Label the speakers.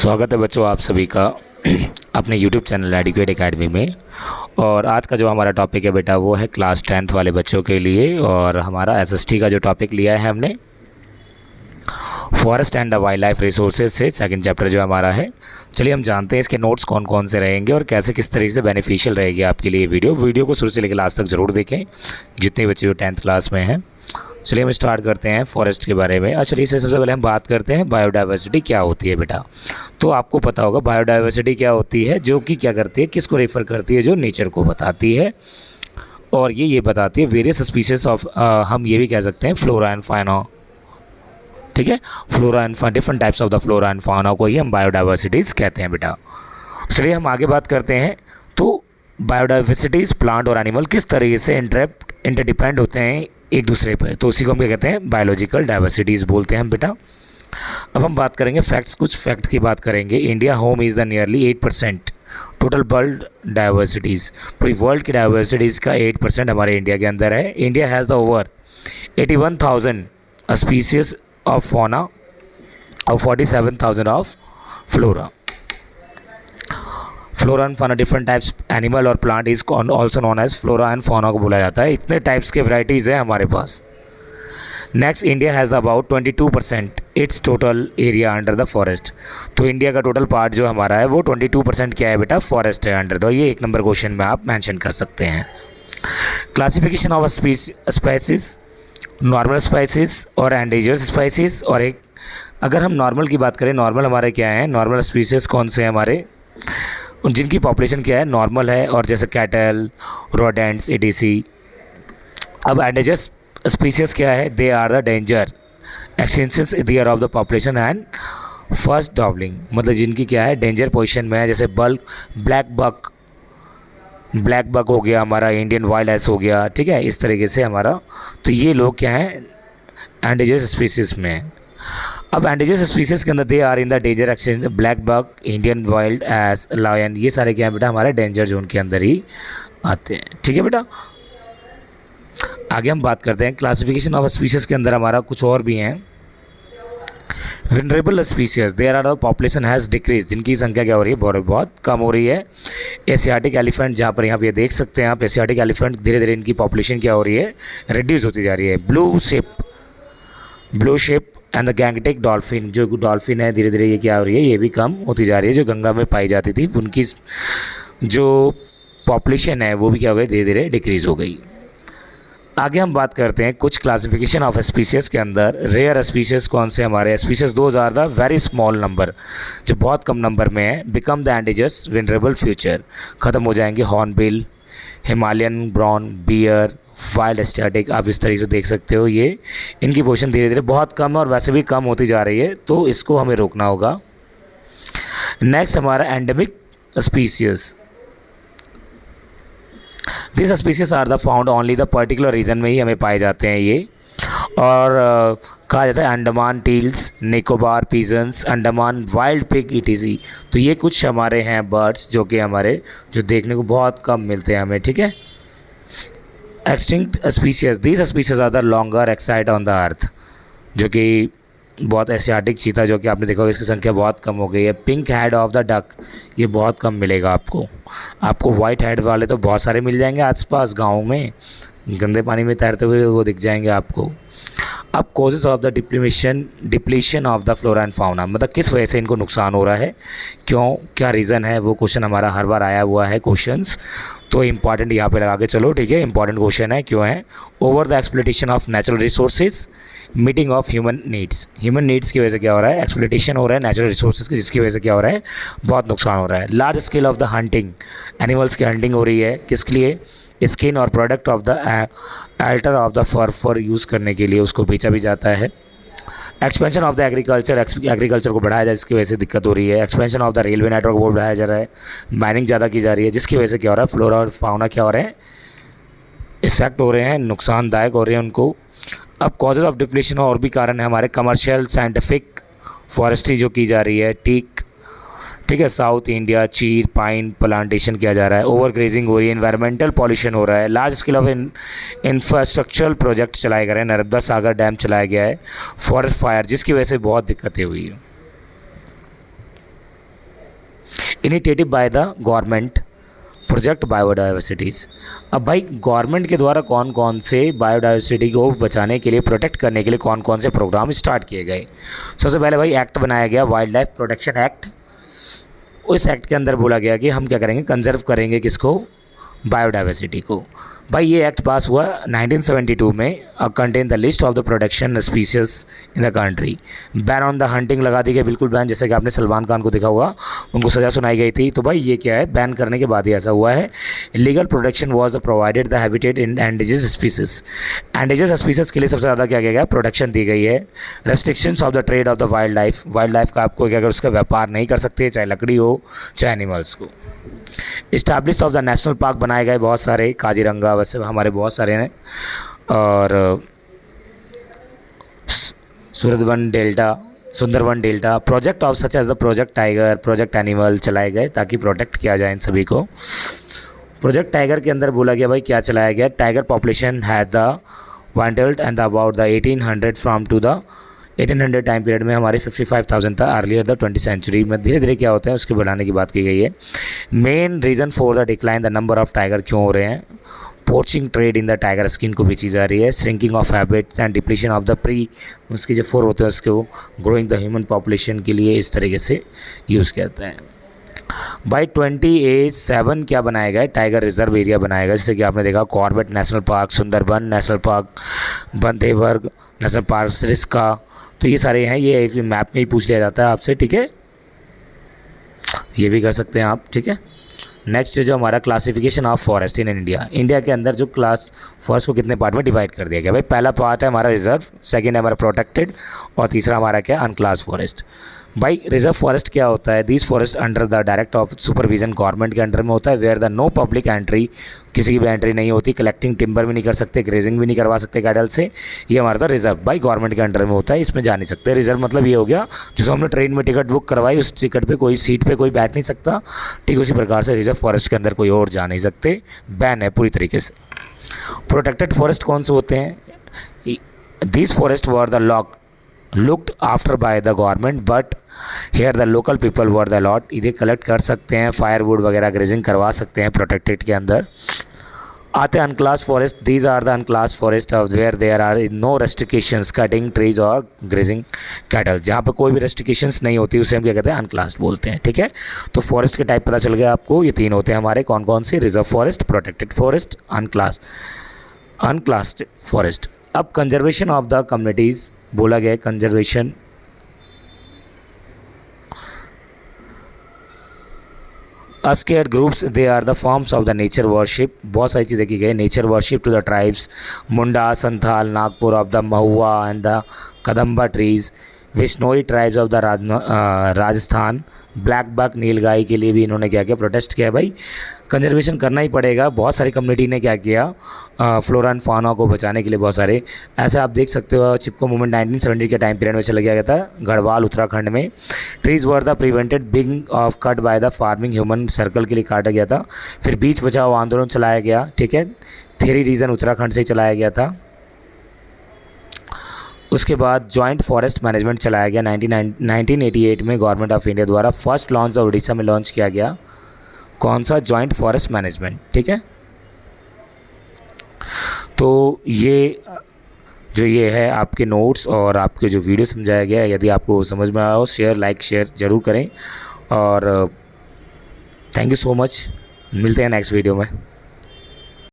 Speaker 1: स्वागत है बच्चों आप सभी का अपने YouTube चैनल एडुकेट एकेडमी में। और आज का जो हमारा टॉपिक है बेटा वो है क्लास 10th वाले बच्चों के लिए। और हमारा एसएसटी का जो टॉपिक लिया है हमने forest and the wild life resources से सेकंड चैप्टर जो हमारा है। चलिए हम जानते हैं इसके नोट्स कौन कौन से रहेंगे और कैसे किस तरीके से बेनिफिशियल रहेगी आपके लिए वीडियो को शुरू से लेकर लास्ट तक ज़रूर देखें जितने बच्चे जो 10th क्लास में हैं। चलिए हम स्टार्ट करते हैं फॉरेस्ट के बारे में। चलिए इससे सबसे पहले हम बात करते हैं बायोडाइवर्सिटी क्या होती है बेटा। तो आपको पता होगा बायोडाइवर्सिटी क्या होती है, जो कि क्या करती है, किसको रेफ़र करती है, जो नेचर को बताती है। और ये बताती है वेरियस स्पीसीज ऑफ, हम ये भी कह सकते हैं फ्लोरा एंड फाउना। ठीक है, flora and different types of the flora and fauna को ही हम बायोडाइवर्सिटीज़ कहते हैं बेटा। चलिए हम आगे बात करते हैं। तो बायोडाइवर्सिटीज़ प्लांट और एनिमल किस तरीके से इंटरडिपेंड होते हैं एक दूसरे पर, तो उसी को हम क्या कहते हैं, बायोलॉजिकल डाइवर्सिटीज़ बोलते हैं हम बेटा। अब हम बात करेंगे फैक्ट्स, कुछ फैक्ट की बात करेंगे। India home is the nearly 8% total world diversities. पूरी वर्ल्ड की डाइवर्सिटीज़ का 8% हमारे इंडिया के अंदर है। India has the over 81,000 species of fauna और 47,000 ऑफ flora. Flora and fauna different types animal और plant is also known as flora and fauna को बोला जाता है। इतने टाइप्स के वैराइटीज़ हैं हमारे पास। Next, India has about 22% its total area under the forest. तो इंडिया का टोटल पार्ट जो हमारा है वो 22% क्या है बेटा, फॉरेस्ट है अंडर द। ये एक नंबर क्वेश्चन में आप मेंशन कर सकते हैं। Classification of species, normal species और एंडेंजर्ड स्पाइसीज। और एक अगर हम नॉर्मल की बात करें, नॉर्मल हमारे क्या हैं, नॉर्मल स्पीसीज कौन से हैं हमारे, जिनकी पॉपुलेशन क्या है, नॉर्मल है, और जैसे कैटल, रोडेंट्स, एटीसी। अब एंडेंजर्ड स्पीसीज क्या है, they are the danger extensions there of the population and first doubling, मतलब जिनकी क्या है, डेंजर पोजीशन में है। जैसे ब्लैक बक हो गया हमारा, इंडियन वाइल्ड एस हो गया। ठीक है, इस तरीके से हमारा, तो ये लोग क्या हैं, एंडेंजर्ड स्पीसीज में है। अब एंडेंजर्ड स्पीसीज के अंदर they are in the danger existence, blackbuck, Indian wild ass, lion, ये सारे क्या है बेटा, हमारे डेंजर जोन के अंदर ही आते हैं। ठीक है बेटा, आगे हम बात करते हैं क्लासिफिकेशन ऑफ स्पीसीज के अंदर हमारा कुछ और भी हैं। Vulnerable species, there are the population has decrease, जिनकी संख्या क्या हो रही है, बहुत कम हो रही है। एशियाटिक एलिफेंट, जहाँ पर यहाँ पे देख सकते हैं आप, एशियाटिक एलिफेंट धीरे धीरे इनकी पॉपुलेशन क्या हो रही है, रिड्यूस होती जा रही है। Blue ship and the Gangetic dolphin, जो डॉल्फिन है धीरे धीरे ये क्या हो रही है, ये भी कम होती जा रही है। जो गंगा में पाई जाती थी उनकी जो पॉपुलेशन है वो भी क्या हो गई, धीरे धीरे डिक्रीज़ हो गई। आगे हम बात करते हैं कुछ क्लासिफिकेशन ऑफ स्पीसीज के अंदर। रेयर स्पीसीज कौन से हमारे species, those are the very small number, जो बहुत कम नंबर में है। Become the endangered vulnerable future, ख़त्म हो जाएंगे। Hornbill, Himalayan brown bear, wild static, आप इस तरीके से देख सकते हो। ये इनकी पोजीशन धीरे धीरे बहुत कम है और वैसे भी कम होती जा रही है, तो इसको हमें रोकना होगा। नेक्स्ट हमारा endemic species, this species are the found only the particular region में ही हमें पाए जाते हैं ये। और कहा जाता है Andaman teals, Nicobar pigeons, Andaman wild pig etc. तो ये कुछ हमारे हैं बर्ड्स जो कि हमारे जो देखने को बहुत कम मिलते हैं हमें। ठीक है, extinct species, these species are the longer exist on the earth, जो कि बहुत एशियाटिक चीता, जो कि आपने देखा होगा इसकी संख्या बहुत कम हो गई है। Pink head of the duck, ये बहुत कम मिलेगा आपको वाइट हेड वाले तो बहुत सारे मिल जाएंगे आसपास गाँव में, गंदे पानी में तैरते हुए वो दिख जाएंगे आपको। अब causes of the depletion of the flora and fauna, मतलब किस वजह से इनको नुकसान हो रहा है, क्यों, क्या रीज़न है, वो क्वेश्चन हमारा हर बार आया हुआ है क्वेश्चंस, तो इंपॉर्टेंट यहाँ पे लगा के चलो। ठीक है, इंपॉर्टेंट क्वेश्चन है, क्यों है। Over the exploitation of natural resources, meeting of human needs की वजह से क्या हो रहा है, एक्सप्लोइटेशन हो रहा है नेचुरल रिसोर्सेज की, जिसकी वजह से क्या हो रहा है, बहुत नुकसान हो रहा है। Large scale of the hunting, animals की हंटिंग हो रही है, किसके लिए, स्किन और product of the alter of the fur use करने के लिए उसको बेचा भी जाता है। एक्सपेंशन ऑफ द एग्रीकल्चर को बढ़ाया जाए, जिसकी वजह से दिक्कत हो रही है। Expansion of the railway network वो बढ़ाया जा रहा है। माइनिंग ज़्यादा की जा रही है, जिसकी वजह से क्या हो रहा है, फ्लोरा और फाउना क्या हो रहे हैं, इफेक्ट हो रहे हैं, नुकसानदायक हो रहे हैं उनको। अब कॉजेज ऑफ डिप्लीशन और भी कारण है हमारे, कमर्शियल साइंटिफिक फॉरेस्ट्री जो की जा रही है, ठीक है, साउथ इंडिया चीर पाइन प्लांटेशन किया जा रहा है, ओवर ग्रेजिंग हो रही है, एनवायरमेंटल पॉल्यूशन हो रहा है, large scale of infrastructural project चलाए गए हैं, नर्मदा सागर डैम चलाया गया है, फॉरेस्ट फायर, जिसकी वजह से बहुत दिक्कतें हुई है। Initiative by the government project biodiversities. अब भाई गवर्नमेंट के द्वारा कौन कौन से बायोडाइवर्सिटी को बचाने के लिए, प्रोटेक्ट करने के लिए कौन कौन से प्रोग्राम स्टार्ट किए गए। सबसे पहले भाई एक्ट बनाया गया, वाइल्ड लाइफ प्रोटेक्शन एक्ट। उस एक्ट के अंदर बोला गया कि हम क्या करेंगे, कंजर्व करेंगे किसको, बायोडाइवर्सिटी को। भाई ये एक्ट पास हुआ 1972 में। Contain the list of the protection species in the country. Ban on the hunting लगा दी गई, बिल्कुल बैन, जैसे कि आपने सलमान खान को देखा होगा, उनको सज़ा सुनाई गई थी। तो भाई ये क्या है, बैन करने के बाद ही ऐसा हुआ है। Legal protection was provided the habitat in endangered species. Endangered species के लिए सबसे ज़्यादा क्या किया गया, प्रोटेक्शन दी गई है। Restrictions of the trade off the wild life. Wild life का आपको क्या कर, उसका व्यापार नहीं कर सकते, चाहे लकड़ी हो चाहे एनिमल्स को। Establish of the national park बनाए गए बहुत सारे, काजीरंगा, वैसे हमारे बहुत सारे हैं, और Sundarbans delta. Project of such as the project tiger, project animal चलाए गए ताकि प्रोटेक्ट किया जाए इन सभी को। प्रोजेक्ट टाइगर के अंदर बोला गया भाई क्या चलाया गया, tiger population has the wanted and about the 1800 from to the 1800 time period में हमारे 55,000 था। अर्लियर द 20th सेंचुरी में धीरे धीरे क्या होता है, उसके बढ़ाने की बात की गई है। Main reason for the decline the number of tiger क्यों हो रहे हैं, poaching trade in the tiger skin को बेची जा रही है, shrinking of habits and depletion of the pre, उसके जो फोर होते हैं उसके वो ग्रोइंग द ह्यूमन पॉपुलेशन के लिए इस तरीके से यूज़ करते हैं। बाई 20A7 क्या बनाया गया, टाइगर रिजर्व एरिया बनाया गया, जैसे कि आपने देखा Corbett national park, Sundarban national park, Bandhavgarh national park, Sariska. तो ये सारे हैं, ये मैप में ही पूछ लिया जाता है आपसे, ठीक है, ये भी कर सकते हैं आप, ठीक है। नेक्स्ट जो हमारा classification of forest in India. India के अंदर जो क्लास फॉरेस्ट को कितने पार्ट में डिवाइड कर दिया गया भाई, पहला पार्ट है हमारा रिजर्व, सेकंड है हमारा प्रोटेक्टेड, और तीसरा हमारा क्या, अनक्लास फॉरेस्ट। भाई रिजर्व फॉरेस्ट क्या होता है, this forest under the direct of supervision government के अंडर में होता है, where the no public entry, किसी की भी एंट्री नहीं होती, कलेक्टिंग टिम्बर भी नहीं कर सकते, ग्रेजिंग भी नहीं करवा सकते कैटल से। ये हमारा था रिजर्व, भाई गवर्नमेंट के अंडर में होता है, इसमें जा नहीं सकते। रिजर्व मतलब ये हो गया जो हमने ट्रेन में टिकट बुक करवाई, उस टिकट पे कोई सीट पे कोई बैठ नहीं सकता, ठीक उसी प्रकार से रिजर्व फॉरेस्ट के अंदर कोई और जा नहीं सकते, बैन है पूरी तरीके से। प्रोटेक्टेड फॉरेस्ट कौन से होते हैं, this forest were the looked after by the government but here the local people were the lot। इधर कलेक्ट कर सकते हैं, फायरवुड वगैरह ग्रेजिंग करवा सकते हैं प्रोटेक्टेड के अंदर। आते हैं unclass forest, these are the unclass forest where there are no restrictions cutting trees और ग्रेजिंग कैटल, जहाँ पे कोई भी रेस्ट्रिक्शंस नहीं होती उसे हम क्या कहते हैं, अनक्लास बोलते हैं, ठीक है। तो फॉरेस्ट के टाइप पता चल गया आपको, ये तीन होते हैं हमारे, कौन कौन से, reserve forest, protected forest, unclassed forest. अब कंजर्वेशन ऑफ द कम्युनिटीज़ बोला गया है, conservation asked groups, they are the forms of the nature worship. बहुत सारी चीज़ें की गई, nature worship to the tribes, Munda, Santhal, Nagpur of the mahua and the kadamba trees, Bishnoi tribes of the Rajasthan, black buck nilgai के लिए भी इन्होंने क्या किया, प्रोटेस्ट किया। भाई कंजर्वेशन करना ही पड़ेगा, बहुत सारी कम्युनिटी ने क्या किया, फ्लोरा एंड फाउना को बचाने के लिए बहुत सारे, ऐसे आप देख सकते हो। चिपको मूवमेंट 1970 के टाइम पीरियड में चला गया था गढ़वाल उत्तराखंड में। Trees were the prevented being of cut by the farming human circle के लिए काटा गया था। फिर बीच बचाओ आंदोलन चलाया गया, ठीक है, 3 रीजन उत्तराखंड से चलाया गया था। उसके बाद जॉइंट फॉरेस्ट मैनेजमेंट चलाया गया 1988 में गवर्नमेंट ऑफ इंडिया द्वारा। फर्स्ट लॉन्च उड़ीसा में लॉन्च किया गया, कौन सा, जॉइंट फॉरेस्ट मैनेजमेंट, ठीक है। तो ये है आपके नोट्स और आपके जो वीडियो समझाया गया है, यदि आपको समझ में आया हो शेयर ज़रूर करें, और थैंक यू सो मच, मिलते हैं नेक्स्ट वीडियो में।